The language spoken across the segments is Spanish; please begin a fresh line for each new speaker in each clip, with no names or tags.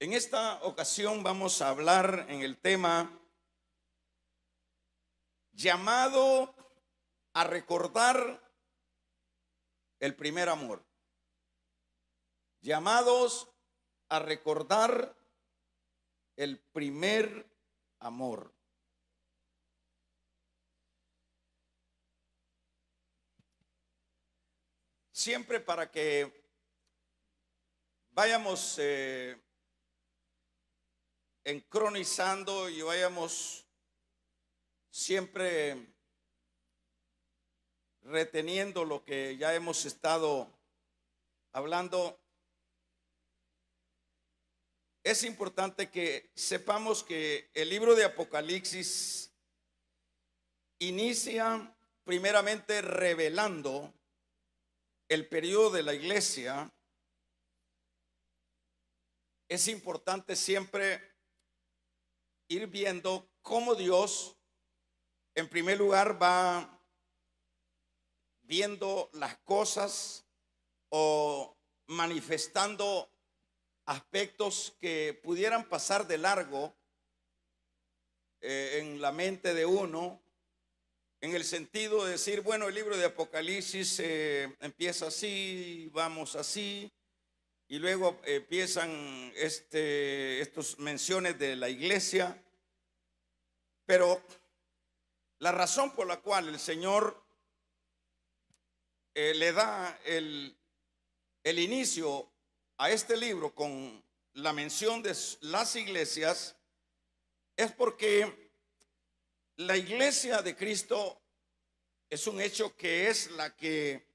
En esta ocasión vamos a hablar en el tema llamado a recordar el primer amor. Llamados a recordar el primer amor. Siempre para que vayamos encronizando y vayamos siempre reteniendo lo que ya hemos estado hablando, es importante que sepamos que el libro de Apocalipsis inicia primeramente revelando el periodo de la iglesia. Es importante siempre ir viendo cómo Dios, en primer lugar, va viendo las cosas o manifestando aspectos que pudieran pasar de largo en la mente de uno, en el sentido de decir, bueno, el libro de Apocalipsis empieza así, vamos así, y luego empiezan estas menciones de la iglesia. Pero la razón por la cual el Señor le da el inicio a este libro con la mención de las iglesias es porque la iglesia de Cristo es un hecho que es la que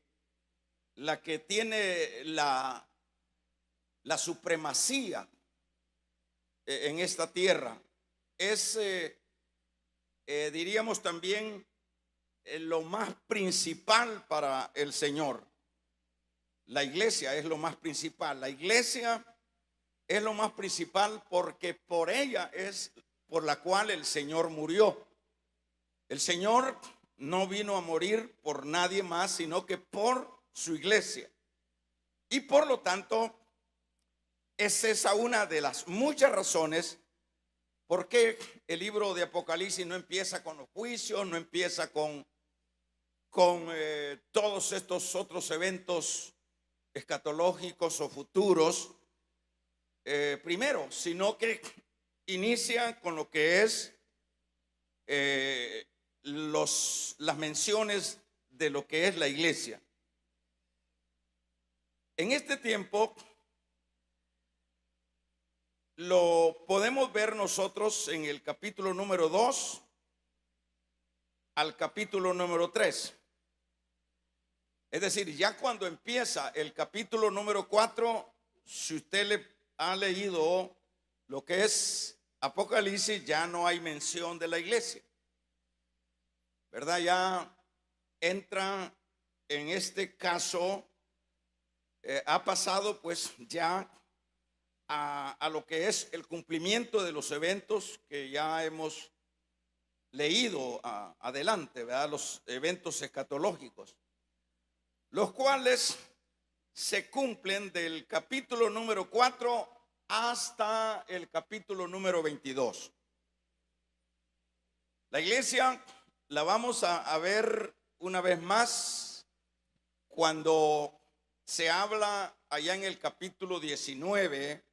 tiene la supremacía en esta tierra. Es diríamos también lo más principal para el Señor. La iglesia es lo más principal. La iglesia es lo más principal porque por ella es por la cual el Señor murió. El Señor no vino a morir por nadie más, sino que por su iglesia. Y por lo tanto, es esa una de las muchas razones por qué el libro de Apocalipsis no empieza con los juicios, no empieza con todos estos otros eventos escatológicos o futuros primero, sino que inicia con lo que es las menciones de lo que es la iglesia. En este tiempo lo podemos ver nosotros en el capítulo número 2 al capítulo número 3. Es decir, ya cuando empieza el capítulo número 4, si usted le ha leído lo que es Apocalipsis, ya no hay mención de la iglesia, ¿verdad? Ya entra en este caso, ha pasado pues ya a lo que es el cumplimiento de los eventos que ya hemos leído adelante, ¿verdad? Los eventos escatológicos, los cuales se cumplen del capítulo número 4 hasta el capítulo número 22. La iglesia la vamos a ver una vez más cuando se habla allá en el capítulo 19,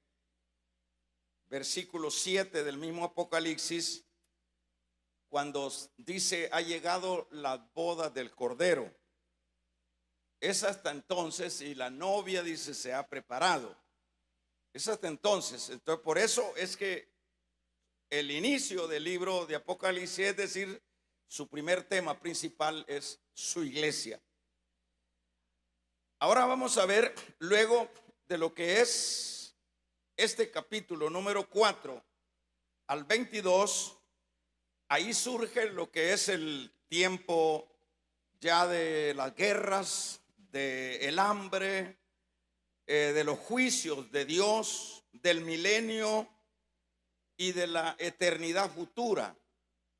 versículo 7 del mismo Apocalipsis, cuando dice: ha llegado la boda del Cordero. Es hasta entonces, y la novia dice se ha preparado. Es hasta entonces. Entonces, por eso es que el inicio del libro de Apocalipsis, es decir, su primer tema principal es su iglesia. Ahora vamos a ver, luego de lo que es este capítulo número 4 al 22, ahí surge lo que es el tiempo ya de las guerras, del hambre, de los juicios de Dios, del milenio y de la eternidad futura,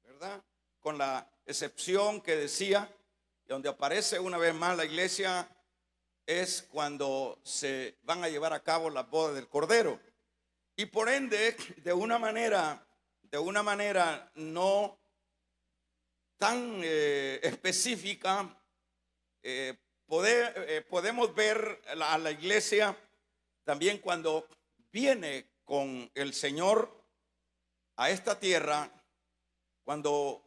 ¿verdad? Con la excepción que decía, y donde aparece una vez más la iglesia, es cuando se van a llevar a cabo las bodas del Cordero. Y por ende, de una manera no tan específica, podemos ver a la iglesia también cuando viene con el Señor a esta tierra, cuando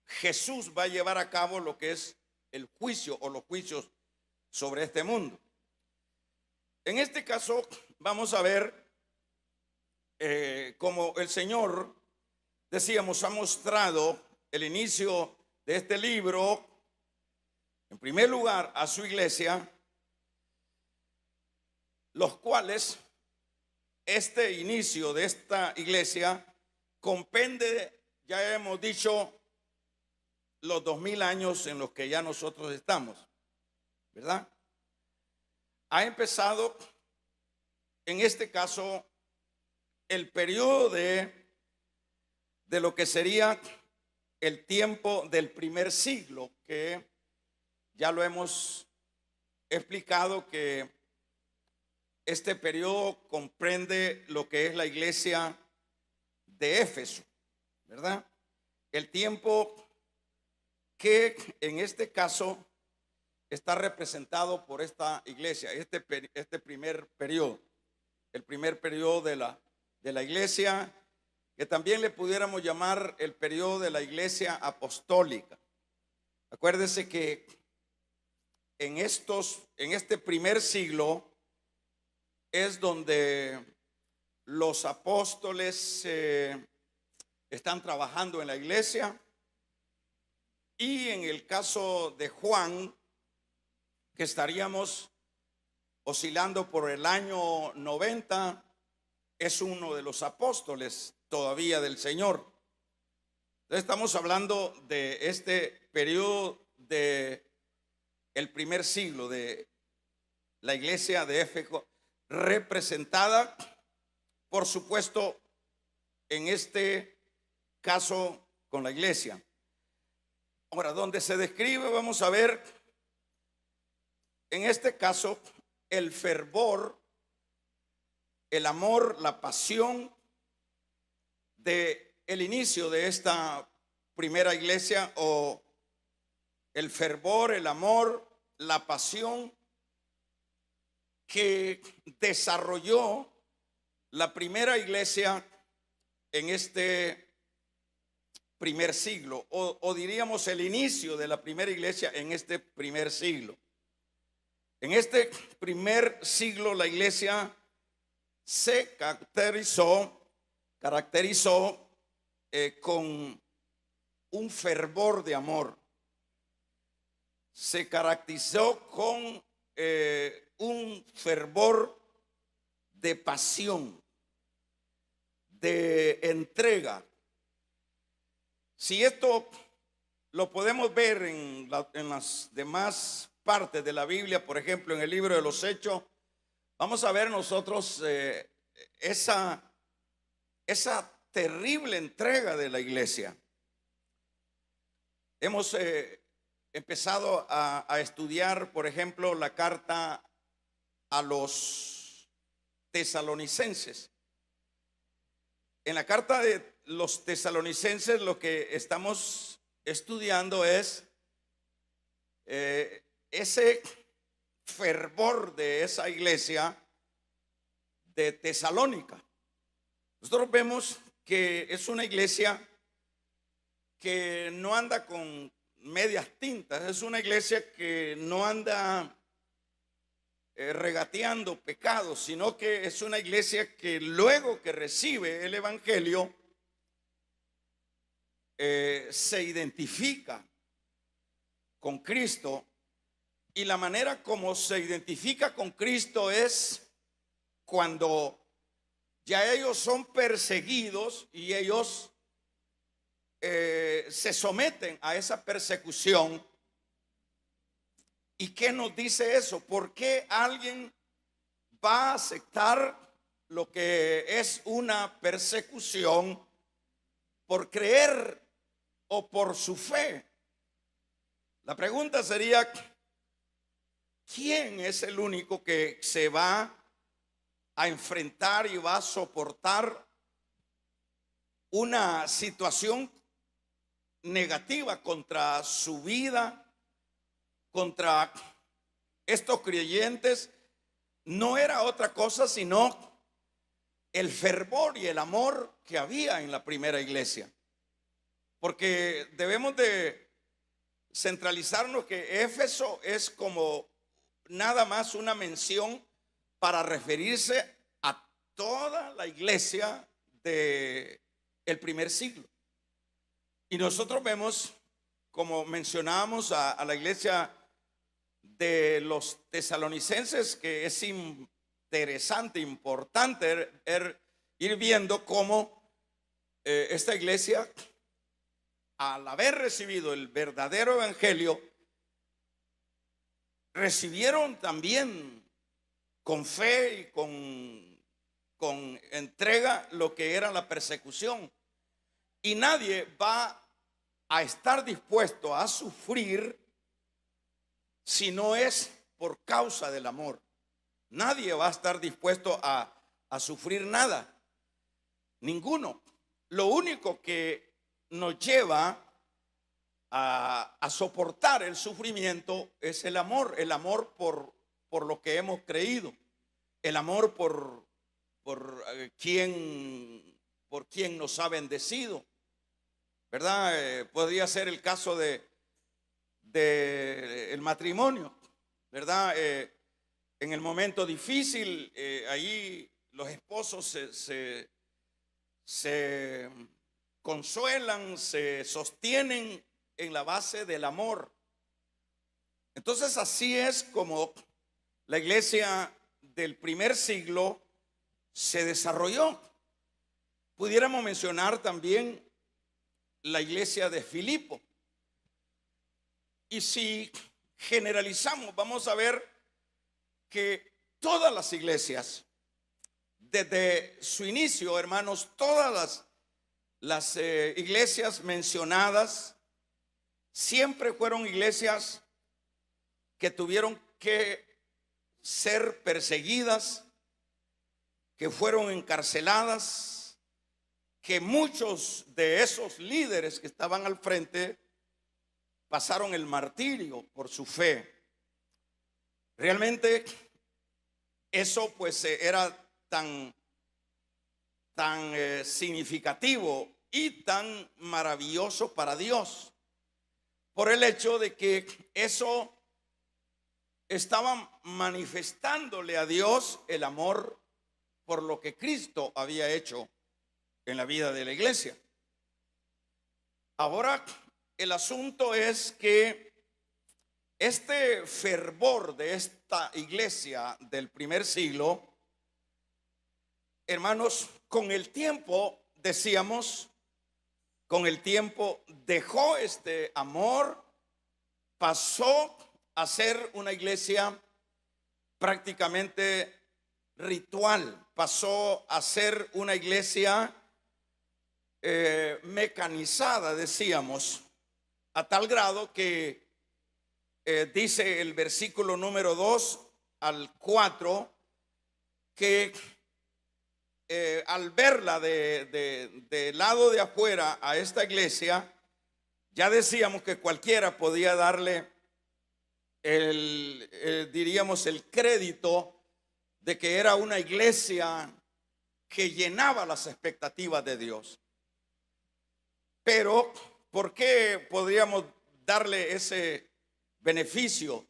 Jesús va a llevar a cabo lo que es el juicio o los juicios sobre este mundo. En este caso vamos a ver como el Señor, decíamos, ha mostrado el inicio de este libro, en primer lugar a su iglesia, los cuales este inicio de esta iglesia comprende, ya hemos dicho, los 2000 años en los que ya nosotros estamos, ¿verdad? Ha empezado, en este caso, el periodo de lo que sería el tiempo del primer siglo, que ya lo hemos explicado, que este periodo comprende lo que es la iglesia de Éfeso, ¿verdad? El tiempo que en este caso está representado por esta iglesia, este primer periodo, el primer periodo de la iglesia, que también le pudiéramos llamar el periodo de la iglesia apostólica. Acuérdese que en este primer siglo es donde los apóstoles están trabajando en la iglesia, y en el caso de Juan, que estaríamos oscilando por el año 90, es uno de los apóstoles todavía del Señor. Entonces estamos hablando de este periodo de el primer siglo de la iglesia de Éfeso, representada, por supuesto, en este caso con la iglesia. Ahora, donde se describe, vamos a ver, en este caso, el fervor, el amor, la pasión de el inicio de esta primera iglesia, o el fervor, el amor, la pasión que desarrolló la primera iglesia en este primer siglo, o diríamos el inicio de la primera iglesia en este primer siglo. En este primer siglo la iglesia se caracterizó con un fervor de amor. Se caracterizó con un fervor de pasión, de entrega. Si esto lo podemos ver en las demás partes de la Biblia, por ejemplo, en el libro de los Hechos, vamos a ver nosotros esa terrible entrega de la iglesia. Hemos empezado a estudiar, por ejemplo, la carta a los tesalonicenses. En la carta de los tesalonicenses lo que estamos estudiando es ese fervor de esa iglesia de Tesalónica. Nosotros vemos que es una iglesia que no anda con medias tintas, es una iglesia que no anda regateando pecados, sino que es una iglesia que luego que recibe el evangelio se identifica con Cristo, y la manera como se identifica con Cristo es cuando ya ellos son perseguidos y ellos se someten a esa persecución. ¿Y qué nos dice eso? ¿Por qué alguien va a aceptar lo que es una persecución por creer o por su fe? La pregunta sería, ¿quién es el único que se va a enfrentar y va a soportar una situación negativa contra su vida, contra estos creyentes, no era otra cosa sino el fervor y el amor que había en la primera iglesia. Porque debemos de centralizarnos que Éfeso es como nada más una mención para referirse a toda la iglesia del primer siglo. Y nosotros vemos, como mencionábamos, a la iglesia de los tesalonicenses, que es interesante, importante ir viendo cómo esta iglesia, al haber recibido el verdadero evangelio, recibieron también con fe y con entrega lo que era la persecución. Y nadie va a estar dispuesto a sufrir si no es por causa del amor. Nadie va a estar dispuesto a sufrir nada. Ninguno. Lo único que nos lleva a soportar el sufrimiento es el amor por lo que hemos creído, el amor por quien nos ha bendecido, ¿verdad? Podría ser el caso de el matrimonio, ¿verdad? En el momento difícil, ahí los esposos se consuelan, se sostienen en la base del amor. Entonces así es como la iglesia del primer siglo se desarrolló. Pudiéramos mencionar también la iglesia de Filipo. Y si generalizamos, vamos a ver que todas las iglesias, desde su inicio, hermanos, todas las iglesias mencionadas siempre fueron iglesias que tuvieron que ser perseguidas, que fueron encarceladas, que muchos de esos líderes que estaban al frente pasaron el martirio por su fe. Realmente eso pues era tan significativo y tan maravilloso para Dios, por el hecho de que eso estaba manifestándole a Dios el amor por lo que Cristo había hecho en la vida de la iglesia. Ahora, el asunto es que este fervor de esta iglesia del primer siglo, hermanos, con el tiempo, decíamos, con el tiempo dejó este amor, pasó a ser una iglesia prácticamente ritual, pasó a ser una iglesia mecanizada, decíamos, a tal grado que dice el versículo número 2 al 4 que al verla del lado de afuera a esta iglesia, ya decíamos que cualquiera podía darle diríamos el crédito de que era una iglesia que llenaba las expectativas de Dios. Pero ¿por qué podríamos darle ese beneficio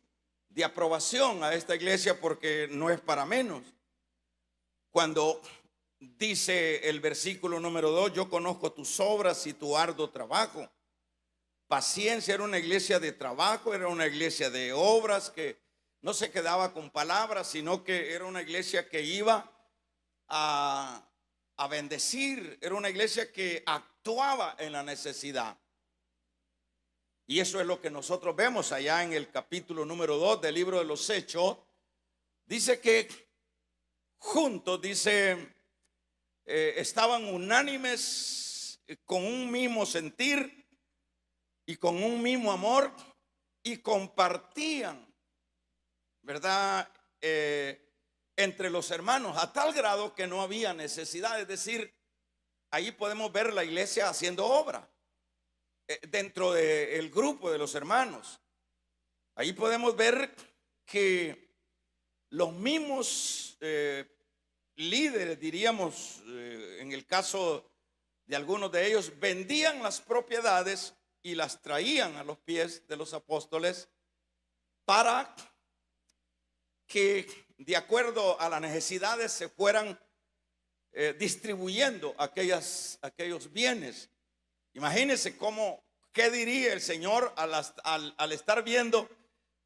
de aprobación a esta iglesia? Porque no es para menos. Cuando dice el versículo número 2, yo conozco tus obras y tu arduo trabajo. Paciencia, era una iglesia de trabajo, era una iglesia de obras que no se quedaba con palabras, sino que era una iglesia que iba a bendecir, era una iglesia que actuaba en la necesidad. Y eso es lo que nosotros vemos allá en el capítulo número 2 del libro de los Hechos. Dice que juntos, dice, estaban unánimes con un mismo sentir y con un mismo amor y compartían, ¿verdad? entre los hermanos, a tal grado que no había necesidad. Es decir, ahí podemos ver la iglesia haciendo obra dentro del grupo de los hermanos. Ahí podemos ver que los mismos líderes, diríamos, en el caso de algunos de ellos, vendían las propiedades y las traían a los pies de los apóstoles para que, de acuerdo a las necesidades, se fueran distribuyendo aquellos bienes. Imagínense qué diría el Señor al estar viendo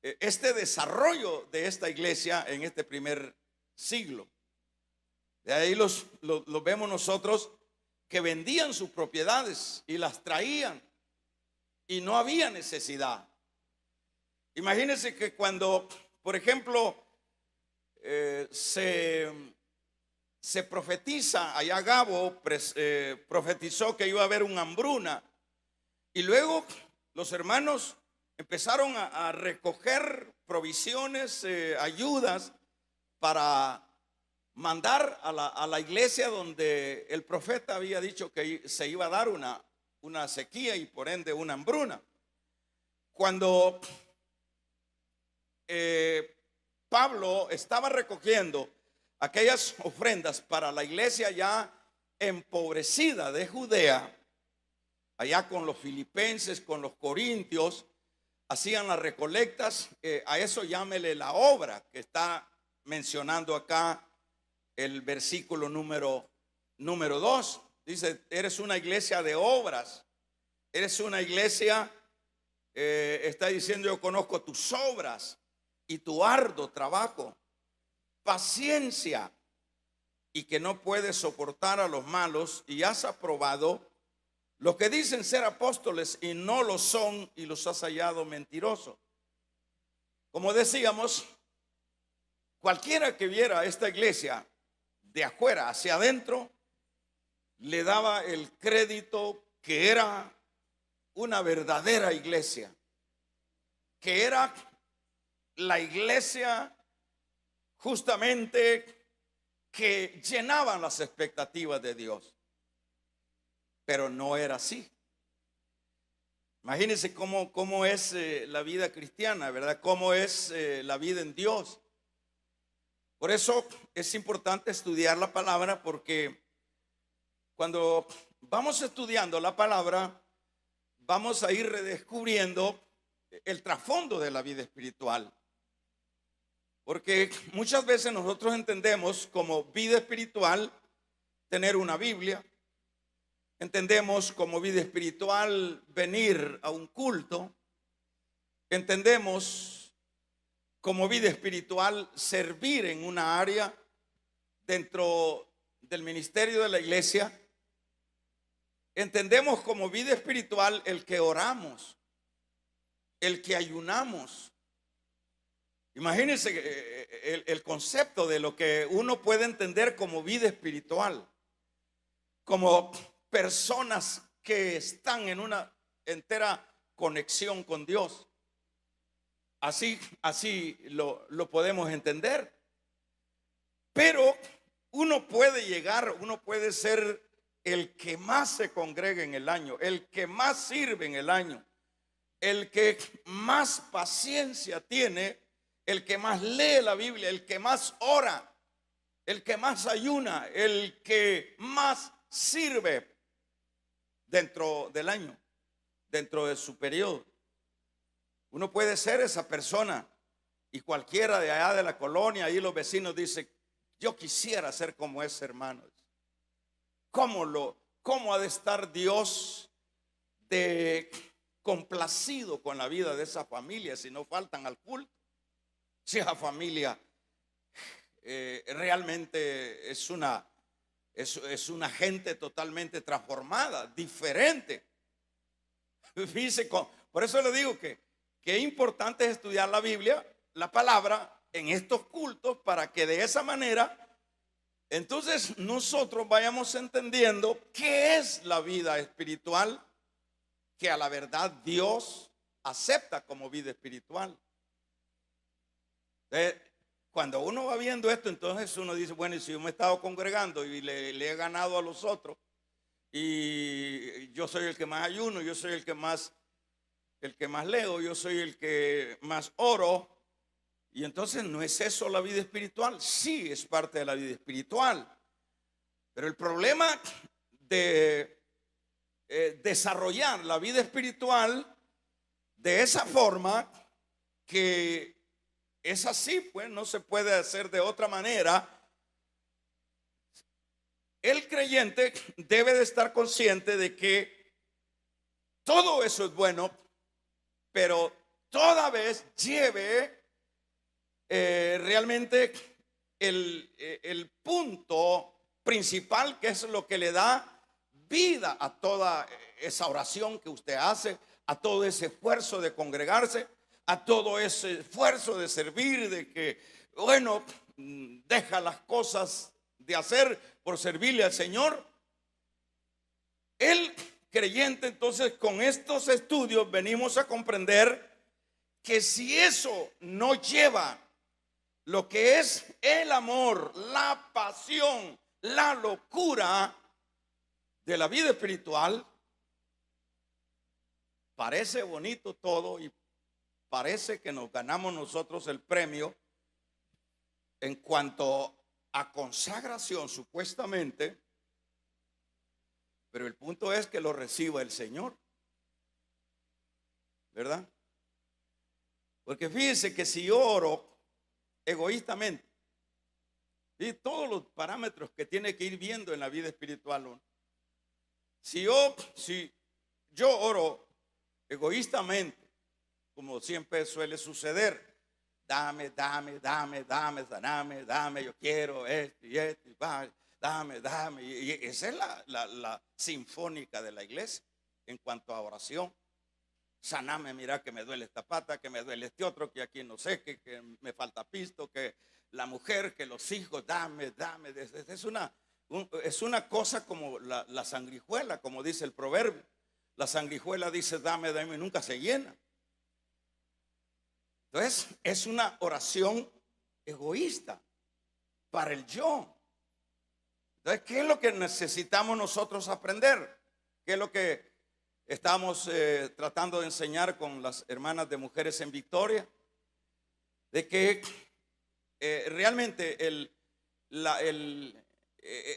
este desarrollo de esta iglesia en este primer siglo. De ahí los vemos nosotros, que vendían sus propiedades y las traían y no había necesidad. Imagínense que cuando, por ejemplo, se profetiza, allá Gabo profetizó que iba a haber una hambruna, y luego los hermanos empezaron a recoger provisiones, ayudas para mandar a la iglesia donde el profeta había dicho que se iba a dar una sequía y por ende una hambruna. Cuando Pablo estaba recogiendo aquellas ofrendas para la iglesia ya empobrecida de Judea, allá con los filipenses, con los corintios, hacían las recolectas. A eso llámele la obra que está mencionando acá el versículo número 2. Dice, eres una iglesia de obras, eres una iglesia, está diciendo, yo conozco tus obras y tu arduo trabajo, paciencia, y que no puedes soportar a los malos, y has aprobado los que dicen ser apóstoles y no lo son, y los has hallado mentirosos. Como decíamos, cualquiera que viera esta iglesia de afuera hacia adentro le daba el crédito que era una verdadera iglesia, que era la iglesia justamente que llenaban las expectativas de Dios. Pero no era así. Imagínense cómo es la vida cristiana, ¿verdad? Cómo es la vida en Dios. Por eso es importante estudiar la palabra, porque cuando vamos estudiando la palabra, vamos a ir redescubriendo el trasfondo de la vida espiritual. Porque muchas veces nosotros entendemos como vida espiritual tener una Biblia. Entendemos como vida espiritual venir a un culto. Entendemos como vida espiritual servir en una área dentro del ministerio de la iglesia. Entendemos como vida espiritual el que oramos, el que ayunamos. Imagínense el concepto de lo que uno puede entender como vida espiritual, como personas que están en una entera conexión con Dios. Así lo podemos entender. Pero uno puede ser el que más se congrega en el año, el que más sirve en el año, el que más paciencia tiene, el que más lee la Biblia, el que más ora, el que más ayuna, el que más sirve dentro del año, dentro de su periodo. Uno puede ser esa persona, y cualquiera de allá de la colonia, ahí los vecinos dicen, yo quisiera ser como ese hermano. ¿Cómo ha de estar Dios complacido con la vida de esa familia si no faltan al culto? Si esa familia realmente es una gente totalmente transformada, diferente. Fíjese, por eso le digo que es importante estudiar la Biblia, la palabra, en estos cultos, para que de esa manera entonces nosotros vayamos entendiendo qué es la vida espiritual que a la verdad Dios acepta como vida espiritual. cuando uno va viendo esto, entonces uno dice, bueno, y si yo me he estado congregando y le he ganado a los otros, y yo soy el que más ayuno, yo soy el que más leo, yo soy el que más oro, y entonces no es eso la vida espiritual. Sí, es parte de la vida espiritual, pero el problema de desarrollar la vida espiritual de esa forma, que es así, pues no se puede hacer de otra manera. El creyente debe de estar consciente de que todo eso es bueno, pero toda vez lleve realmente el punto principal, que es lo que le da vida a toda esa oración que usted hace, a todo ese esfuerzo de congregarse, a todo ese esfuerzo de servir, de que, bueno, deja las cosas de hacer por servirle al Señor. El creyente, entonces, con estos estudios venimos a comprender que si eso no lleva lo que es el amor, la pasión, la locura de la vida espiritual, parece bonito todo y parece que nos ganamos nosotros el premio en cuanto a consagración, supuestamente, pero el punto es que lo reciba el Señor, ¿verdad? Porque fíjense que si yo oro egoístamente, y todos los parámetros que tiene que ir viendo en la vida espiritual, si yo oro egoístamente, como siempre suele suceder, dame, yo quiero esto y esto, y dame. Y esa es la sinfónica de la iglesia en cuanto a oración. Saname, mira que me duele esta pata, que me duele este otro, que aquí no sé, que me falta pisto, que la mujer, que los hijos, dame. Es una cosa como la sanguijuela, como dice el proverbio. La sanguijuela dice dame, y nunca se llena. Entonces es una oración egoísta para el yo. Entonces, ¿qué es lo que necesitamos nosotros aprender? ¿Qué es lo que estamos tratando de enseñar con las hermanas de Mujeres en Victoria? De que realmente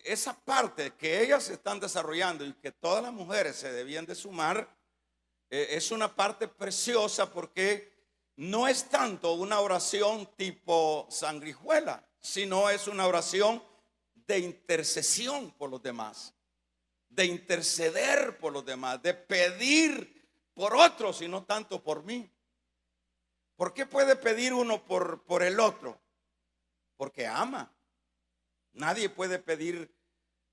esa parte que ellas están desarrollando y que todas las mujeres se debían de sumar, es una parte preciosa, porque no es tanto una oración tipo sanguijuela, sino es una oración de intercesión por los demás, de interceder por los demás, de pedir por otros y no tanto por mí. ¿Por qué puede pedir uno por el otro? Porque ama. Nadie puede pedir.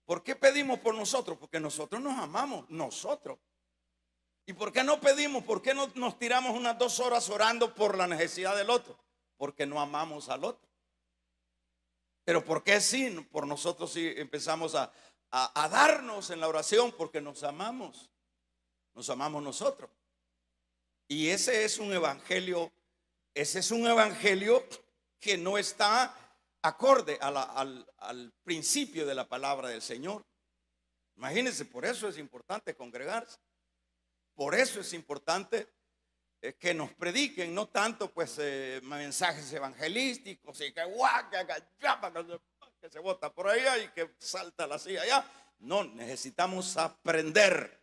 ¿Por qué pedimos por nosotros? Porque nosotros nos amamos, nosotros. ¿Y por qué no pedimos? ¿Por qué no nos tiramos unas 2 horas orando por la necesidad del otro? Porque no amamos al otro. Pero ¿por qué sí? Por nosotros sí empezamos a darnos en la oración, porque nos amamos nosotros. Y ese es un evangelio que no está acorde al principio de la palabra del Señor. Imagínense, por eso es importante congregarse. Por eso es importante que nos prediquen, no tanto pues mensajes evangelísticos y que se bota por allá y que salta la silla allá. No, necesitamos aprender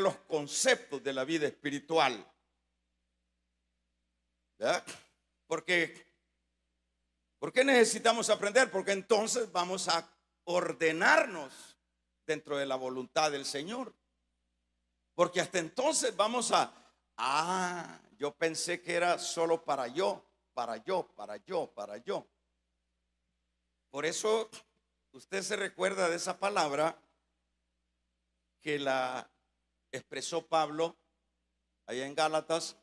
los conceptos de la vida espiritual, ¿verdad? ¿Por qué necesitamos aprender? Porque entonces vamos a ordenarnos dentro de la voluntad del Señor. Porque hasta entonces vamos yo pensé que era solo para yo. Por eso usted se recuerda de esa palabra que la expresó Pablo allá en Gálatas.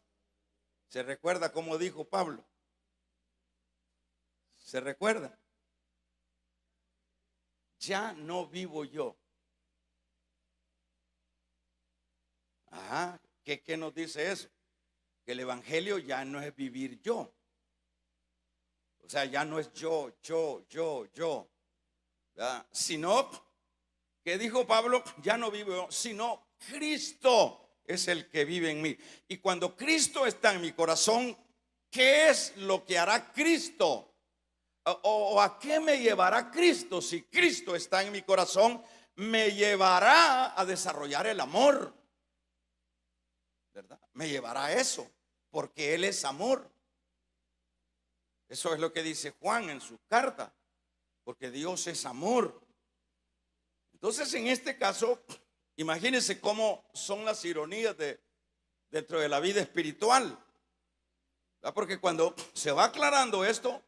¿Se recuerda cómo dijo Pablo? ¿Se recuerda? Ya no vivo yo. ¿Qué nos dice eso? Que el evangelio ya no es vivir yo, O sea, ya no es yo, ¿verdad? Sino, ¿qué dijo Pablo? Ya no vivo yo, sino Cristo es el que vive en mí. Y cuando Cristo está en mi corazón, ¿qué es lo que hará Cristo? ¿O a qué me llevará Cristo? Si Cristo está en mi corazón, me llevará a desarrollar el amor, ¿verdad? Me llevará a eso, porque Él es amor. Eso es lo que dice Juan en su carta, porque Dios es amor. Entonces, en este caso, imagínense cómo son las ironías dentro de la vida espiritual, ¿verdad? Porque cuando se va aclarando esto,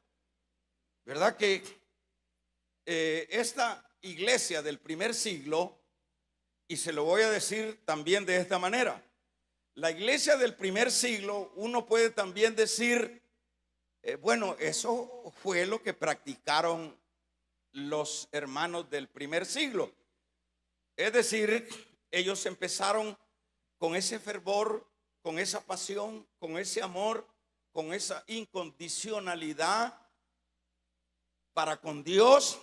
¿verdad? Que esta iglesia del primer siglo, y se lo voy a decir también de esta manera, la iglesia del primer siglo, uno puede también decir, bueno, eso fue lo que practicaron los hermanos del primer siglo. Es decir, ellos empezaron con ese fervor, con esa pasión, con ese amor, con esa incondicionalidad para con Dios,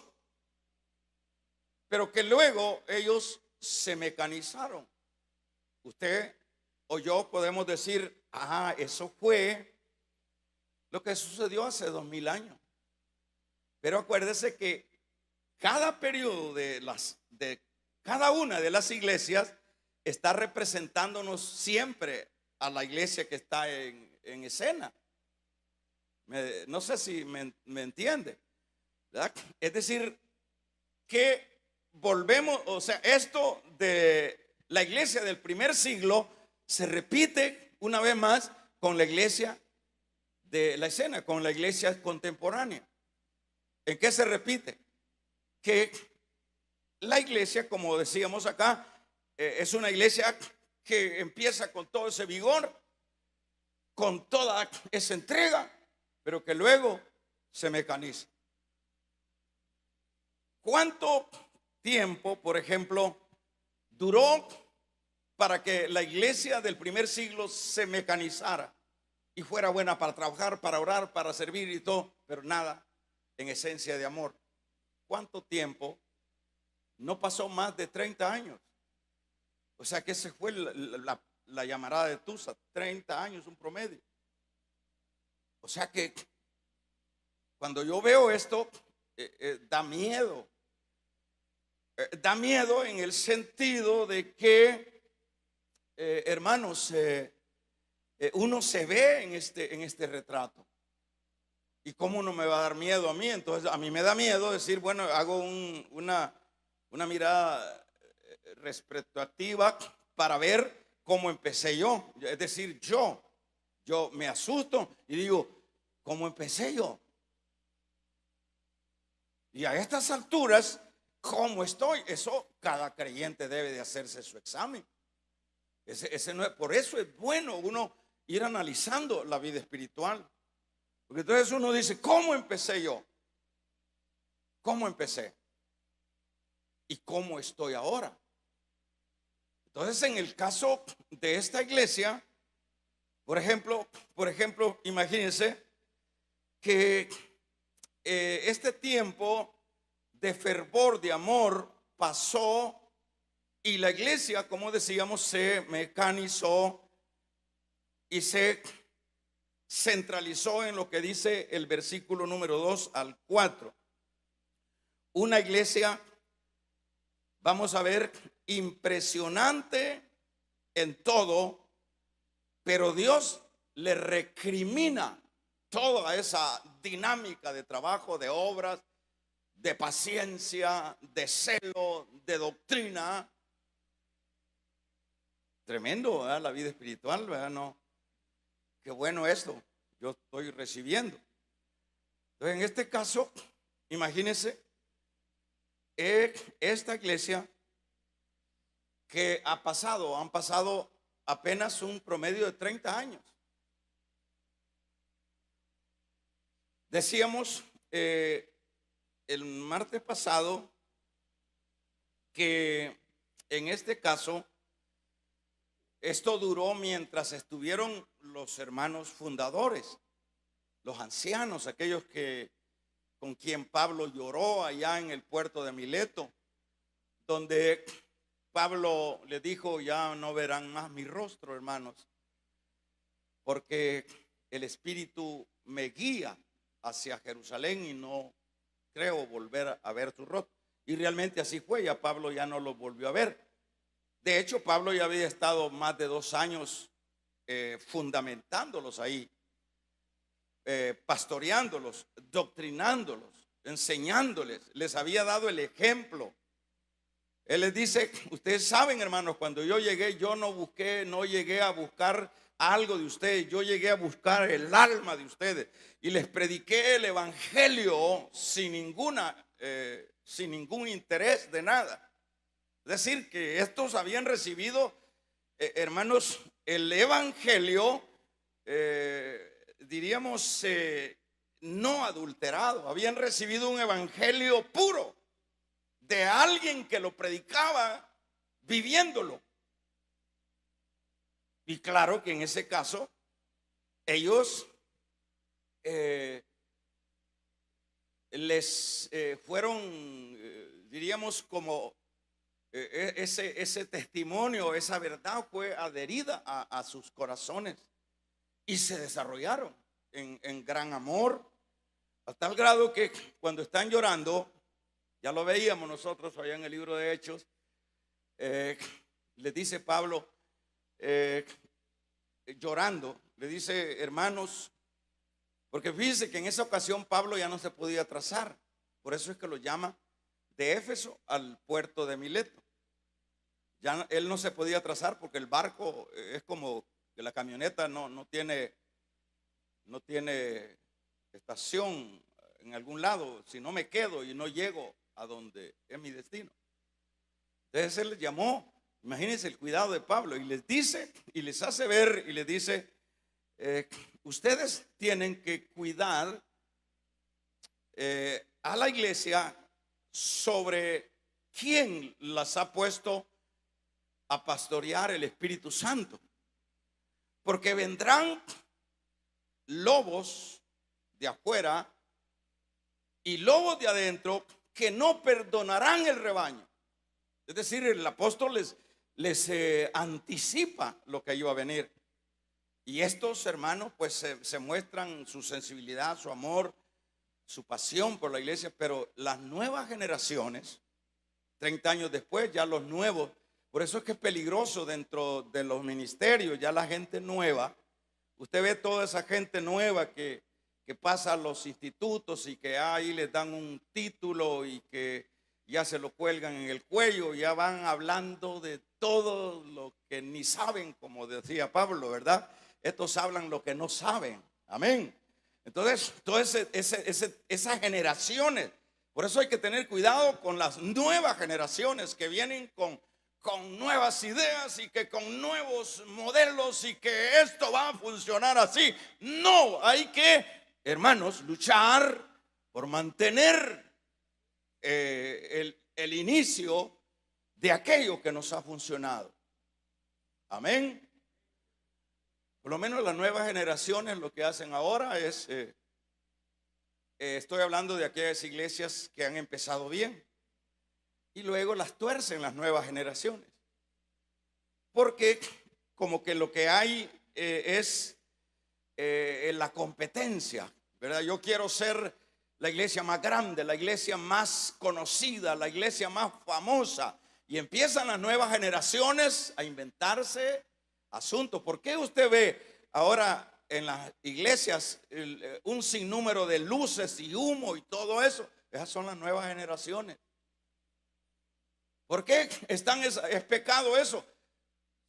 pero que luego ellos se mecanizaron. Usted o yo podemos decir, eso fue lo que sucedió hace 2000 años. Pero acuérdese que cada periodo de cada una de las iglesias está representándonos siempre a la iglesia que está en escena. No sé si me entiende, ¿verdad? Es decir, que volvemos, o sea, esto de la iglesia del primer siglo se repite una vez más con la iglesia de la escena, con la iglesia contemporánea. ¿En qué se repite? Que la iglesia, como decíamos acá, es una iglesia que empieza con todo ese vigor, con toda esa entrega, pero que luego se mecaniza. ¿Cuánto tiempo, por ejemplo, duró para que la iglesia del primer siglo se mecanizara y fuera buena para trabajar, para orar, para servir y todo, pero nada en esencia de amor? ¿Cuánto tiempo? No pasó más de 30 años. O sea que ese fue la llamarada de Tusa, 30 años, un promedio. O sea que cuando yo veo esto, da miedo. Da miedo en el sentido de que, hermanos, uno se ve en este retrato. ¿Y cómo no me va a dar miedo a mí? Entonces a mí me da miedo decir, bueno, hago una mirada retrospectiva para ver cómo empecé yo. Es decir, yo me asusto y digo, ¿cómo empecé yo? Y a estas alturas, ¿cómo estoy? Eso cada creyente debe de hacerse su examen. Por eso es bueno uno ir analizando la vida espiritual. Porque entonces uno dice, ¿cómo empecé yo? ¿Cómo empecé? ¿Y cómo estoy ahora? Entonces, en el caso de esta iglesia, por ejemplo, imagínense que este tiempo de fervor, de amor, pasó y la iglesia, como decíamos, se mecanizó y se centralizó en lo que dice el versículo número 2 al 4. Una iglesia, vamos a ver, impresionante en todo, pero Dios le recrimina toda esa dinámica de trabajo, de obras, de paciencia, de celo, de doctrina. Tremendo, ¿verdad? La vida espiritual, ¿verdad? No, qué bueno esto, yo estoy recibiendo. Entonces, en este caso, imagínense, esta iglesia que han pasado apenas un promedio de 30 años. Decíamos el martes pasado que en este caso esto duró mientras estuvieron los hermanos fundadores. los ancianos, aquellos que con quien Pablo lloró allá en el puerto de Mileto, donde Pablo le dijo: ya no verán más mi rostro, hermanos, porque el Espíritu me guía hacia Jerusalén y no creo volver a ver su rostro. Y realmente así fue, ya Pablo ya no lo volvió a ver. De hecho, Pablo ya había estado más de 2 años fundamentándolos ahí, pastoreándolos, doctrinándolos, enseñándoles. Les había dado el ejemplo. Él les dice: ustedes saben, hermanos, cuando yo llegué, yo no llegué a buscar algo de ustedes, yo llegué a buscar el alma de ustedes y les prediqué el evangelio sin ningún interés de nada. Es decir, que estos habían recibido, hermanos, el evangelio, diríamos, no adulterado. Habían recibido un evangelio puro de alguien que lo predicaba viviéndolo. Y claro que en ese caso ellos les fueron, diríamos, como ese testimonio, esa verdad fue adherida a sus corazones y se desarrollaron en gran amor, a tal grado que cuando están llorando, ya lo veíamos nosotros allá en el libro de Hechos, le dice Pablo, llorando, le dice: hermanos, porque fíjense que en esa ocasión Pablo ya no se podía trazar, por eso es que lo llama de Éfeso al puerto de Mileto. Ya él no se podía trazar porque el barco es como que la camioneta no tiene estación en algún lado. Si no, me quedo y no llego a donde es mi destino. Entonces él les llamó. Imagínense el cuidado de Pablo, y les dice, y les hace ver, y les dice: ustedes tienen que cuidar a la iglesia sobre quién las ha puesto a pastorear el Espíritu Santo, porque vendrán lobos de afuera y lobos de adentro que no perdonarán el rebaño. Es decir, el apóstol les anticipa lo que iba a venir. Y estos hermanos pues se muestran su sensibilidad, su amor, su pasión por la iglesia. Pero las nuevas generaciones, 30 años después, ya los nuevos, por eso es que es peligroso dentro de los ministerios, ya la gente nueva. Usted ve toda esa gente nueva que pasa a los institutos y que ahí les dan un título y que ya se lo cuelgan en el cuello, ya van hablando de todo lo que ni saben, como decía Pablo, ¿verdad? Estos hablan lo que no saben. Amén. Entonces, todas esas generaciones, por eso hay que tener cuidado con las nuevas generaciones que vienen con nuevas ideas y que con nuevos modelos y que esto va a funcionar así. No, hay que, hermanos, luchar por mantener el inicio de aquello que nos ha funcionado. Amén. Por lo menos las nuevas generaciones lo que hacen ahora es, estoy hablando de aquellas iglesias que han empezado bien y luego las tuercen las nuevas generaciones, porque como que lo que hay es la competencia, ¿verdad? Yo quiero ser la iglesia más grande, la iglesia más conocida, la iglesia más famosa, y empiezan las nuevas generaciones a inventarse asuntos. ¿Por qué usted ve ahora en las iglesias un sinnúmero de luces y humo y todo eso? Esas son las nuevas generaciones. ¿Por qué es pecado eso?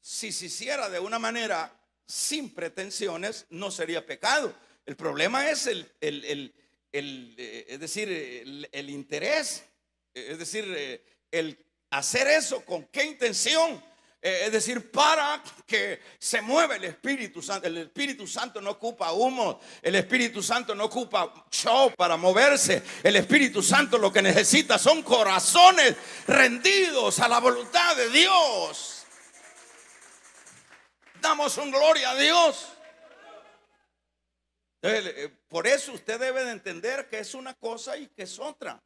Si se hiciera de una manera sin pretensiones, no sería pecado. El problema es es decir, el interés, es decir, el hacer eso, ¿con qué intención? Es decir, para que se mueva el Espíritu Santo. El Espíritu Santo no ocupa humo. El Espíritu Santo no ocupa show para moverse. El Espíritu Santo lo que necesita son corazones rendidos a la voluntad de Dios. Damos un gloria a Dios. por eso usted debe de entender que es una cosa y que es otra.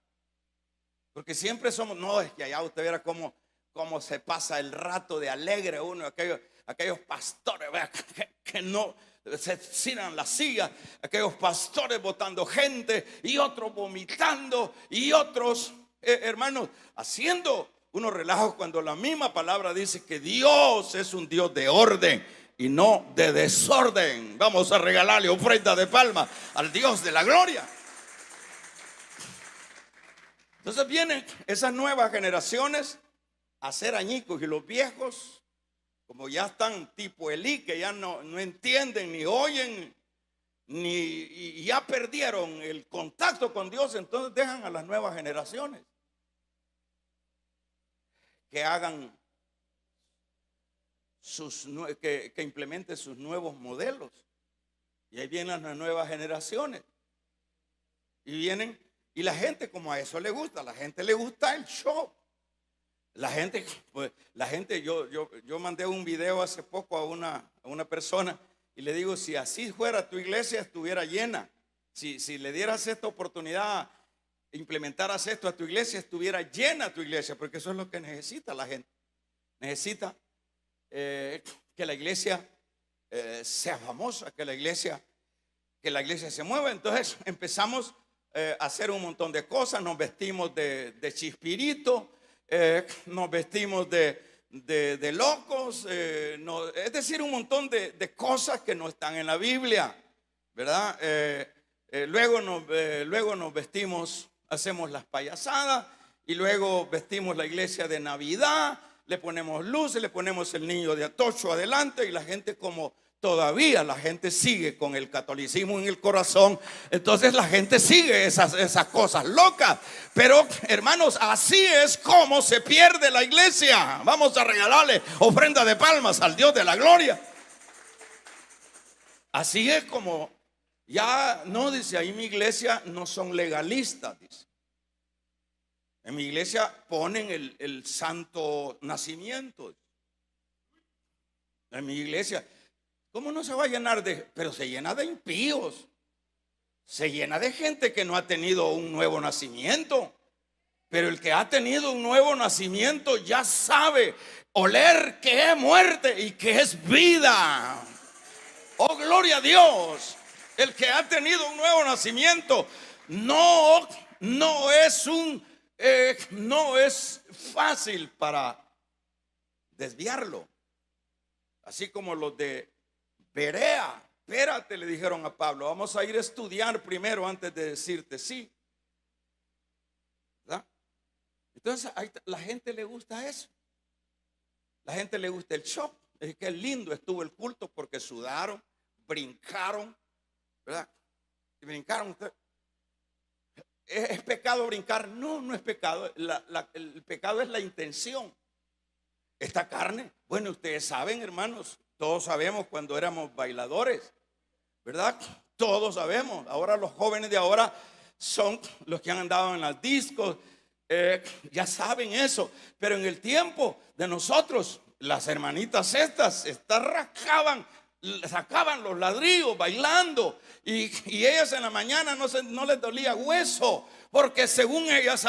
Porque siempre somos, no, es que allá usted verá cómo se pasa el rato de alegre uno, aquellos pastores, vea, que no se tiran la silla, aquellos pastores botando gente y otros vomitando y otros, hermanos, haciendo unos relajos cuando la misma palabra dice que Dios es un Dios de orden y no de desorden. Vamos a regalarle ofrenda de palma al Dios de la gloria. Entonces vienen esas nuevas generaciones a ser añicos y los viejos, como ya están tipo Elí, que ya no entienden ni oyen y ya perdieron el contacto con Dios, entonces dejan a las nuevas generaciones que hagan que implementen sus nuevos modelos. Y ahí vienen las nuevas generaciones. Y vienen, y la gente, como a eso le gusta, a la gente le gusta el show. La gente, yo mandé un video hace poco a una persona y le digo, si así fuera tu iglesia estuviera llena. Si le dieras esta oportunidad, implementaras esto a tu iglesia, estuviera llena tu iglesia, porque eso es lo que necesita la gente. Necesita que la iglesia sea famosa, que la iglesia se mueva. Entonces empezamos a hacer un montón de cosas, nos vestimos de chispirito, nos vestimos de locos, es decir, un montón de cosas que no están en la Biblia, ¿verdad? Luego nos vestimos, hacemos las payasadas y luego vestimos la iglesia de Navidad, le ponemos luces, le ponemos el niño de Atocho adelante y la gente, como todavía la gente sigue con el catolicismo en el corazón, entonces la gente sigue esas cosas locas. Pero hermanos, así es como se pierde la iglesia. Vamos a regalarle ofrenda de palmas al Dios de la gloria. Así es como ya no, dice, ahí mi iglesia no son legalistas, dice. En mi iglesia ponen el santo nacimiento. En mi iglesia, ¿cómo no se va a llenar pero se llena de impíos? Se llena de gente que no ha tenido un nuevo nacimiento. Pero el que ha tenido un nuevo nacimiento ya sabe oler que es muerte y que es vida. Oh, gloria a Dios. El que ha tenido un nuevo nacimiento no es fácil para desviarlo. Así como los de Berea, espérate, le dijeron a Pablo, vamos a ir a estudiar primero antes de decirte sí. ¿Verdad? Entonces la gente le gusta eso. La gente le gusta el show. Es que lindo estuvo el culto porque sudaron, brincaron, ¿verdad? Y brincaron ustedes. ¿Es pecado brincar? No, no es pecado. El pecado es la intención. Esta carne, bueno, ustedes saben, hermanos, todos sabemos cuando éramos bailadores, ¿verdad? Todos sabemos. Ahora los jóvenes de ahora son los que han andado en las discos, ya saben eso. Pero en el tiempo de nosotros, las hermanitas estas sacaban los ladrillos bailando y ellas en la mañana no les dolía hueso, porque según ellas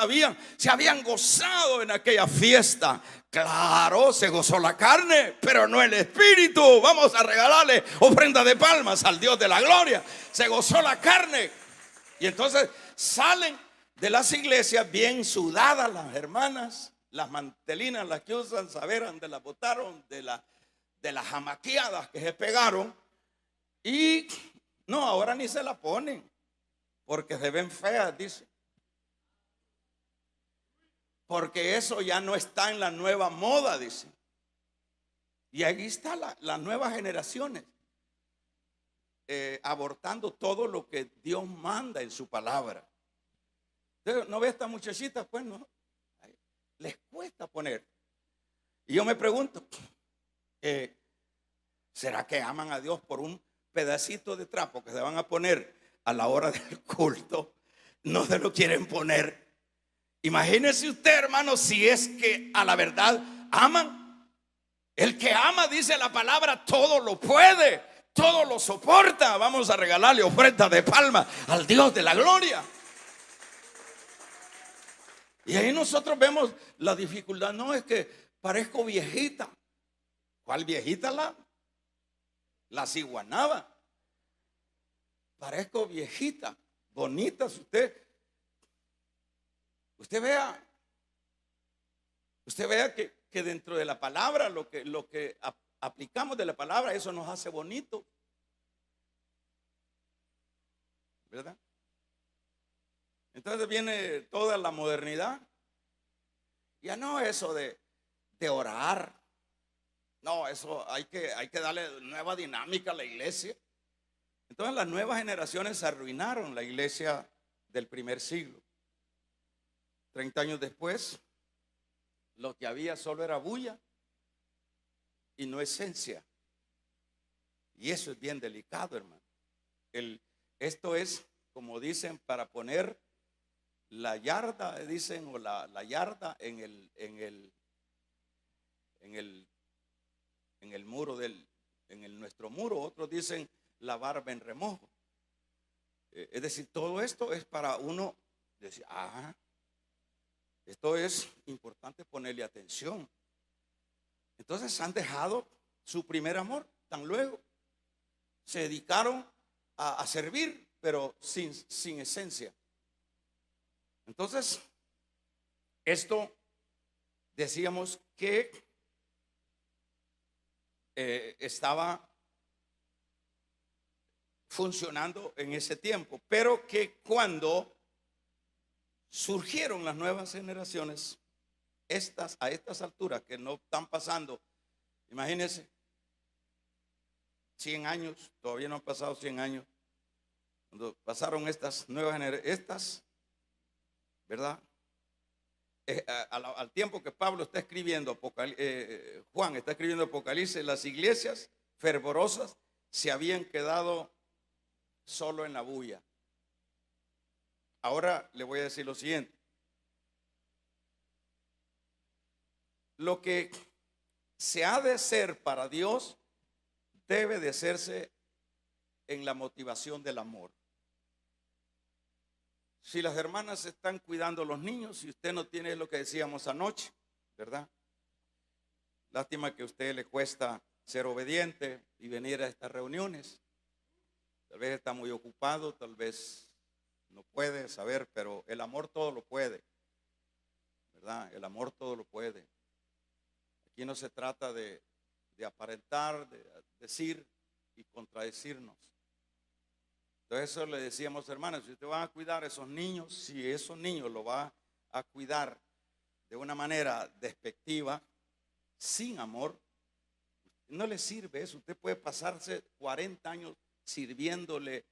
se habían gozado en aquella fiesta. Claro, se gozó la carne, pero no el espíritu. Vamos a regalarle ofrenda de palmas al Dios de la gloria. Se gozó la carne. Y entonces salen de las iglesias bien sudadas las hermanas, las mantelinas, las que usan, saber dónde las botaron, de las jamaqueadas que se pegaron. Y no, ahora ni se la ponen porque se ven feas, dice. Porque eso ya no está en la nueva moda, dice. Y ahí está las nuevas generaciones abortando todo lo que Dios manda en su palabra. Entonces, ¿no ve esta muchachita? Pues no, les cuesta poner. Y yo me pregunto, ¿será que aman a Dios por un pedacito de trapo que se van a poner a la hora del culto? No se lo quieren poner. Imagínese usted, hermano, si es que a la verdad aman. El que ama, dice la palabra, todo lo puede, todo lo soporta. Vamos a regalarle ofrenda de palma al Dios de la gloria. Y ahí nosotros vemos la dificultad. No, es que parezco viejita. ¿Cuál viejita? La ciguanaba. Parezco viejita, bonita. Usted vea que dentro de la palabra, lo que aplicamos de la palabra, eso nos hace bonito, ¿verdad? Entonces viene toda la modernidad. Ya no eso de orar. No, eso hay que darle nueva dinámica a la iglesia. Entonces las nuevas generaciones arruinaron la iglesia del primer siglo. 30 años después, lo que había solo era bulla y no esencia. Y eso es bien delicado, hermano. Esto es, como dicen, para poner la yarda, dicen, o la yarda en el muro nuestro muro. Otros dicen la barba en remojo. Es decir, todo esto es para uno decir, esto es importante ponerle atención. Entonces han dejado su primer amor. Tan luego se dedicaron a servir, pero sin esencia. Entonces, esto decíamos que estaba funcionando en ese tiempo, pero que cuando surgieron las nuevas generaciones, a estas alturas que no están pasando, imagínense, 100 años, todavía no han pasado 100 años, cuando pasaron estas nuevas generaciones, ¿verdad? Al tiempo que Pablo está escribiendo, Juan está escribiendo Apocalipsis, las iglesias fervorosas se habían quedado solo en la bulla. Ahora le voy a decir lo siguiente. Lo que se ha de hacer para Dios debe de hacerse en la motivación del amor. Si las hermanas están cuidando a los niños y usted no tiene lo que decíamos anoche, ¿verdad? Lástima que a usted le cuesta ser obediente y venir a estas reuniones. Tal vez está muy ocupado, tal vez no puede saber, pero el amor todo lo puede, ¿verdad? El amor todo lo puede. Aquí no se trata de aparentar, de decir y contradecirnos. Entonces eso le decíamos, hermanos, si usted va a cuidar a esos niños, si esos niños lo va a cuidar de una manera despectiva, sin amor, no le sirve eso. Usted puede pasarse 40 años sirviéndole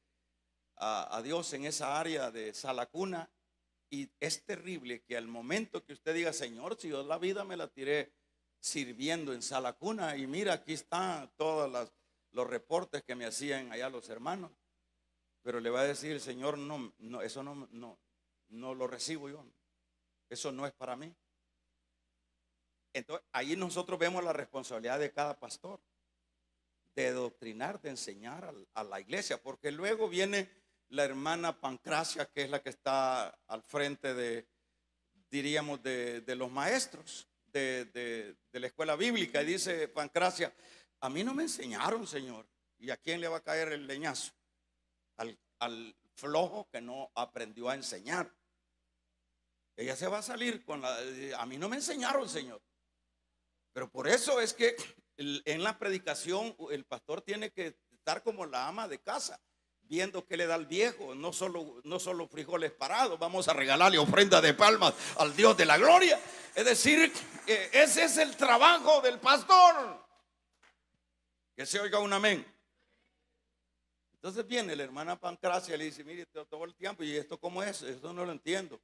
a Dios en esa área de sala cuna, y es terrible que al momento que usted diga, Señor, si yo la vida me la tiré sirviendo en sala cuna, y mira, aquí están todos los reportes que me hacían allá los hermanos, pero le va a decir el Señor, no, eso no lo recibo yo, eso no es para mí. Entonces ahí nosotros vemos la responsabilidad de cada pastor de doctrinar, de enseñar a la iglesia, porque luego viene la hermana Pancracia, que es la que está al frente diríamos, de los maestros de la escuela bíblica, y dice Pancracia, a mí no me enseñaron, Señor. ¿Y a quién le va a caer el leñazo? Al flojo que no aprendió a enseñar. Ella se va a salir a mí no me enseñaron, Señor. Pero por eso es que en la predicación el pastor tiene que estar como la ama de casa, viendo qué le da al viejo, no solo frijoles parados. Vamos a regalarle ofrenda de palmas al Dios de la gloria. Es decir, ese es el trabajo del pastor. Que se oiga un amén. Entonces viene la hermana Pancracia y le dice, mire, todo el tiempo, ¿y esto cómo es? Esto no lo entiendo.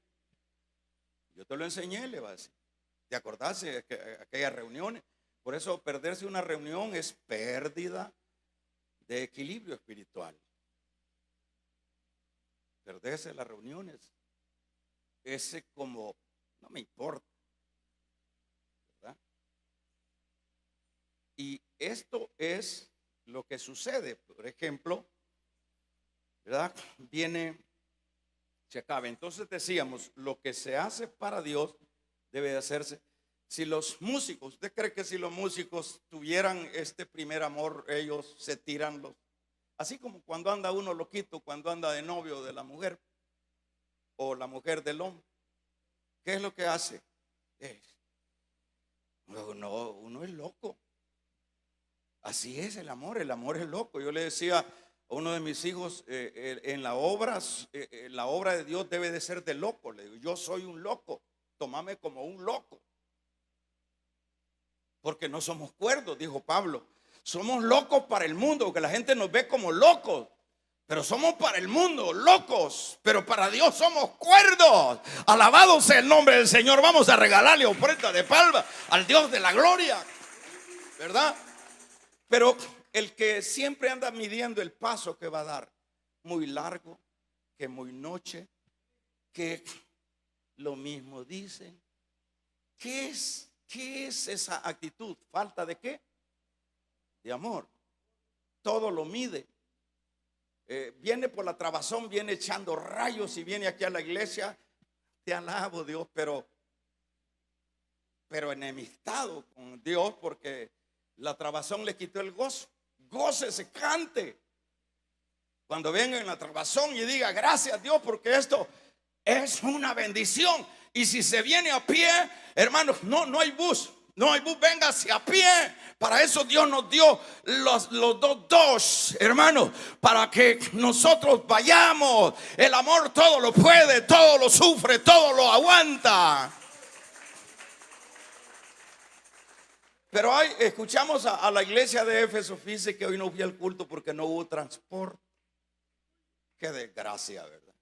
Yo te lo enseñé, le va a decir. ¿Te acordás de aquellas reuniones? Por eso perderse una reunión es pérdida de equilibrio espiritual. Perderse las reuniones, ese como, no me importa, ¿verdad? Y esto es lo que sucede, por ejemplo, ¿verdad? Viene, se acaba. Entonces decíamos, lo que se hace para Dios debe de hacerse. Si los músicos, ¿usted cree que si los músicos tuvieran este primer amor, ellos se tiran los, así como cuando anda uno loquito, cuando anda de novio de la mujer o la mujer del hombre? ¿Qué es lo que hace? Uno es loco. Así es el amor es loco. Yo le decía a uno de mis hijos, en la obra de Dios debe de ser de loco. Le digo, yo soy un loco, tómame como un loco. Porque no somos cuerdos, dijo Pablo. Somos locos para el mundo, porque la gente nos ve como locos. Pero somos para el mundo locos, pero para Dios somos cuerdos. Alabado sea el nombre del Señor. Vamos a regalarle ofrenda de palma al Dios de la gloria, ¿verdad? Pero el que siempre anda midiendo el paso que va a dar, muy largo, que muy noche, que lo mismo dicen. ¿Qué es esa actitud? ¿Falta de qué? De amor. Todo lo mide. Viene por la trabazón, viene echando rayos y viene aquí a la iglesia. Te alabo, Dios, pero enemistado con Dios porque la trabazón le quitó el gozo. Gócese, cante cuando venga en la trabazón y diga gracias Dios porque esto es una bendición. Y si se viene a pie, hermanos, no hay bus. No hay bus, véngase a pie. Para eso Dios nos dio los dos, hermanos, para que nosotros vayamos. El amor todo lo puede, todo lo sufre, todo lo aguanta. Pero escuchamos a la iglesia de Éfeso. Fíjese que hoy no fui al culto porque no hubo transporte. Qué desgracia, ¿verdad?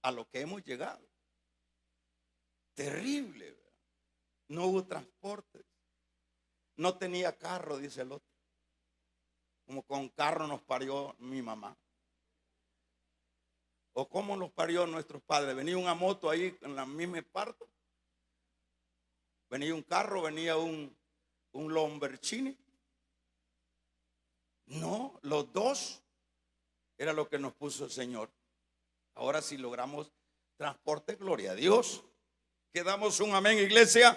A lo que hemos llegado. Terrible, ¿verdad? No hubo transporte. No tenía carro, dice el otro. Como con carro nos parió mi mamá. O cómo nos parió nuestros padres. Venía una moto ahí en la misma parto. Venía un carro, venía un Lamborghini. No, los dos era lo que nos puso el Señor. Ahora si logramos transporte, gloria a Dios. Que damos un amén, iglesia.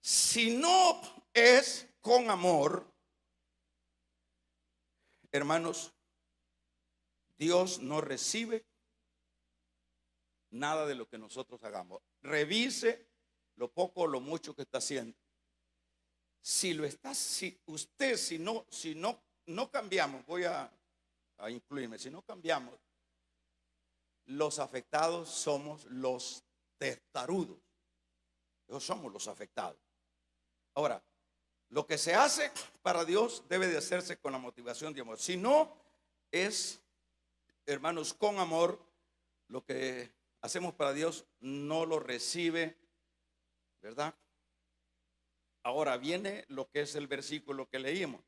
Si no es con amor, hermanos, Dios no recibe nada de lo que nosotros hagamos. Revise lo poco o lo mucho que está haciendo. Si no cambiamos, voy a incluirme, si no cambiamos, los afectados somos los testarudos. Esos somos los afectados. Ahora, lo que se hace para Dios debe de hacerse con la motivación de amor. Si no es, hermanos, con amor, lo que hacemos para Dios no lo recibe, ¿verdad? Ahora viene lo que es el versículo que leímos.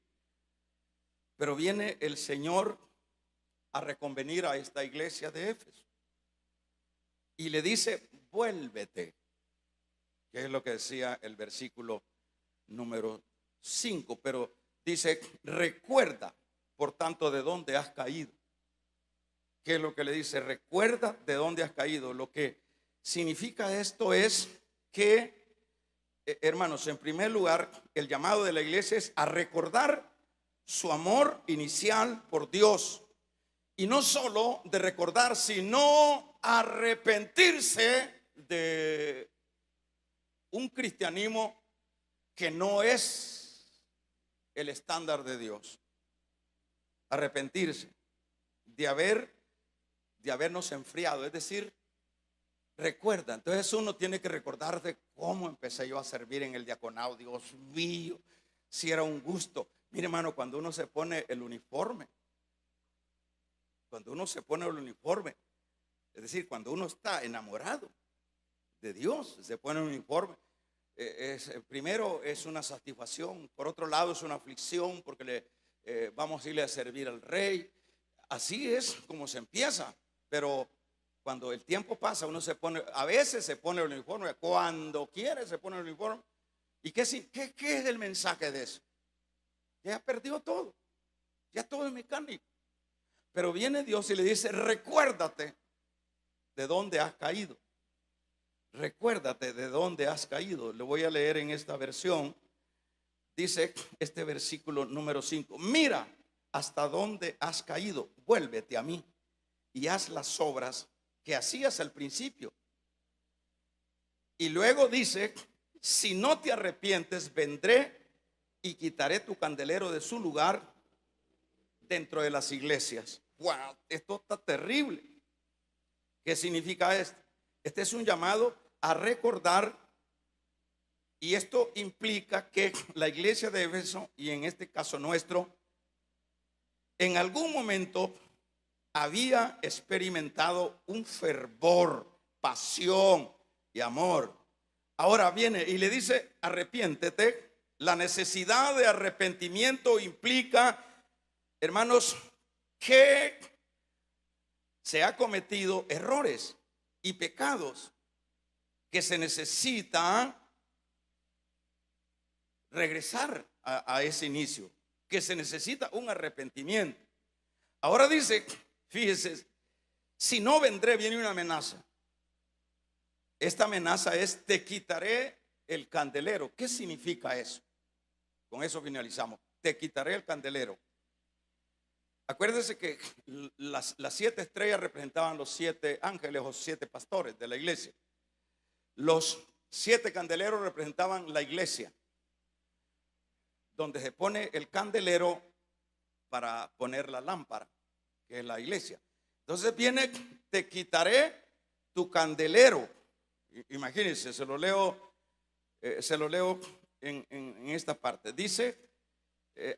Pero viene el Señor a reconvenir a esta iglesia de Éfeso. Y le dice, vuélvete. Que es lo que decía el versículo número 5. Pero dice, recuerda, por tanto, de dónde has caído. ¿Qué es lo que le dice? Recuerda de dónde has caído. Lo que significa esto es que, hermanos, en primer lugar, el llamado de la iglesia es a recordar su amor inicial por Dios. Y no solo de recordar, sino arrepentirse de un cristianismo que no es el estándar de Dios. Arrepentirse de habernos enfriado, es decir, recuerda. Entonces uno tiene que recordar de cómo empecé yo a servir en el diaconado. Dios mío, si era un gusto. Mire, hermano, cuando uno se pone el uniforme, es decir, cuando uno está enamorado de Dios, se pone un uniforme. Primero es una satisfacción, por otro lado es una aflicción porque vamos a irle a servir al rey. Así es como se empieza, pero cuando el tiempo pasa uno se pone, a veces se pone el uniforme, cuando quiere se pone el uniforme. ¿Y qué es el mensaje de eso? Ya perdió todo. Ya todo es mecánico. Pero viene Dios y le dice, recuérdate de dónde has caído. Recuérdate de dónde has caído. Le voy a leer en esta versión. Dice este versículo número 5. Mira hasta dónde has caído. Vuélvete a mí y haz las obras que hacías al principio. Y luego dice, si no te arrepientes, vendré y quitaré tu candelero de su lugar dentro de las iglesias. Wow, esto está terrible. ¿Qué significa esto? Este es un llamado a recordar, y esto implica que la iglesia de Éfeso, y en este caso nuestro, en algún momento había experimentado un fervor, pasión y amor. Ahora viene y le dice, arrepiéntete. La necesidad de arrepentimiento implica, hermanos, que se ha cometido errores y pecados que se necesita regresar a ese inicio, que se necesita un arrepentimiento. Ahora dice, fíjese, si no vendré, viene una amenaza. Esta amenaza es, te quitaré el candelero. ¿Qué significa eso? Con eso finalizamos. Te quitaré el candelero. Acuérdense que las 7 estrellas representaban los 7 ángeles o 7 pastores de la iglesia. Los 7 candeleros representaban la iglesia, donde se pone el candelero para poner la lámpara, que es la iglesia. Entonces viene, te quitaré tu candelero. Imagínense, se lo leo en esta parte. Dice,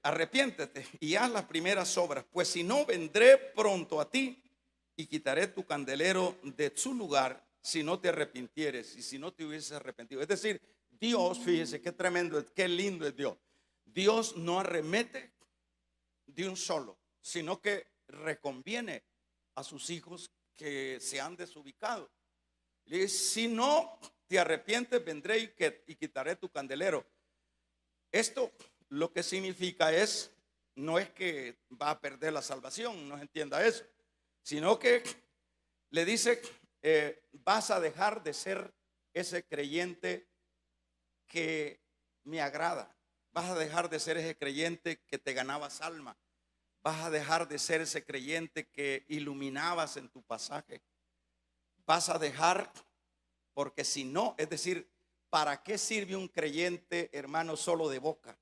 arrepiéntete y haz las primeras obras, pues si no, vendré pronto a ti y quitaré tu candelero de su lugar, si no te arrepintieres y si no te hubieses arrepentido. Es decir, Dios, fíjese qué tremendo, qué lindo es Dios. Dios no arremete de un solo, sino que reconviene a sus hijos que se han desubicado. Le dice, si no te arrepientes, vendré y quitaré tu candelero. Esto lo que significa es, no es que va a perder la salvación, no se entienda eso, sino que le dice, vas a dejar de ser ese creyente que me agrada. Vas a dejar de ser ese creyente que te ganabas alma. Vas a dejar de ser ese creyente que iluminabas en tu pasaje. Vas a dejar, porque si no, es decir, ¿para qué sirve un creyente, hermano, solo de boca?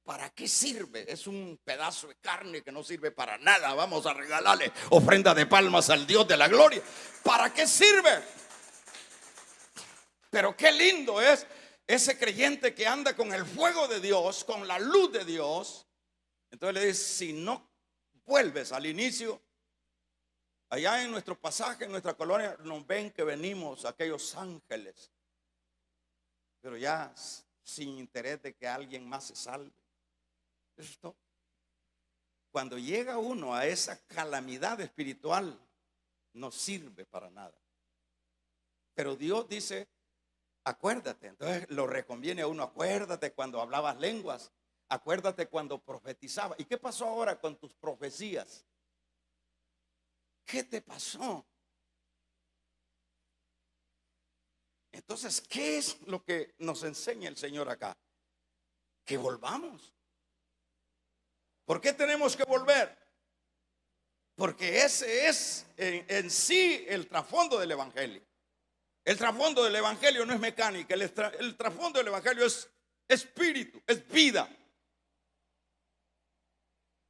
¿Para qué sirve? Es un pedazo de carne que no sirve para nada. Vamos a regalarle ofrenda de palmas al Dios de la gloria. ¿Para qué sirve? Pero qué lindo es ese creyente que anda con el fuego de Dios, con la luz de Dios. Entonces le dice, si no vuelves al inicio, allá en nuestro pasaje, en nuestra colonia, nos ven que venimos aquellos ángeles, pero ya sin interés de que alguien más se salve. Eso es todo. Cuando llega uno a esa calamidad espiritual, no sirve para nada. Pero Dios dice, acuérdate. Entonces lo reconviene a uno. Acuérdate cuando hablabas lenguas. Acuérdate cuando profetizabas. ¿Y qué pasó ahora con tus profecías? ¿Qué te pasó? Entonces, ¿qué es lo que nos enseña el Señor acá? Que volvamos. ¿Por qué tenemos que volver? Porque ese es en sí el trasfondo del evangelio. El trasfondo del evangelio no es mecánica. El trasfondo del evangelio es espíritu, es vida.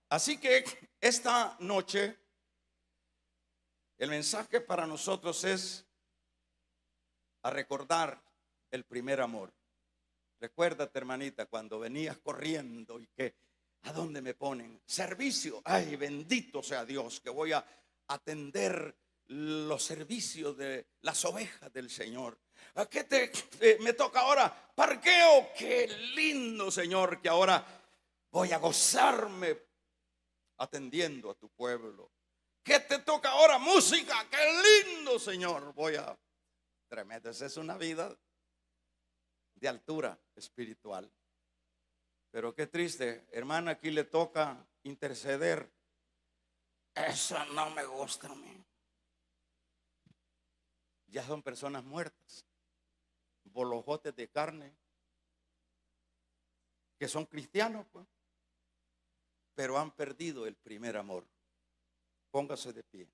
Así que esta noche el mensaje para nosotros es a recordar el primer amor. Recuérdate, hermanita, cuando venías corriendo y que ¿a dónde me ponen? Servicio. Ay, bendito sea Dios, que voy a atender los servicios de las ovejas del Señor. ¿A qué me toca ahora? Parqueo. Qué lindo, Señor, que ahora voy a gozarme atendiendo a tu pueblo. ¿Qué te toca ahora? Música. Qué lindo, Señor. Voy a tremendo. Esa es una vida de altura espiritual. Pero qué triste, hermana, aquí le toca interceder. Eso no me gusta a mí. Ya son personas muertas, bolojotes de carne, que son cristianos, pues, pero han perdido el primer amor. Póngase de pie.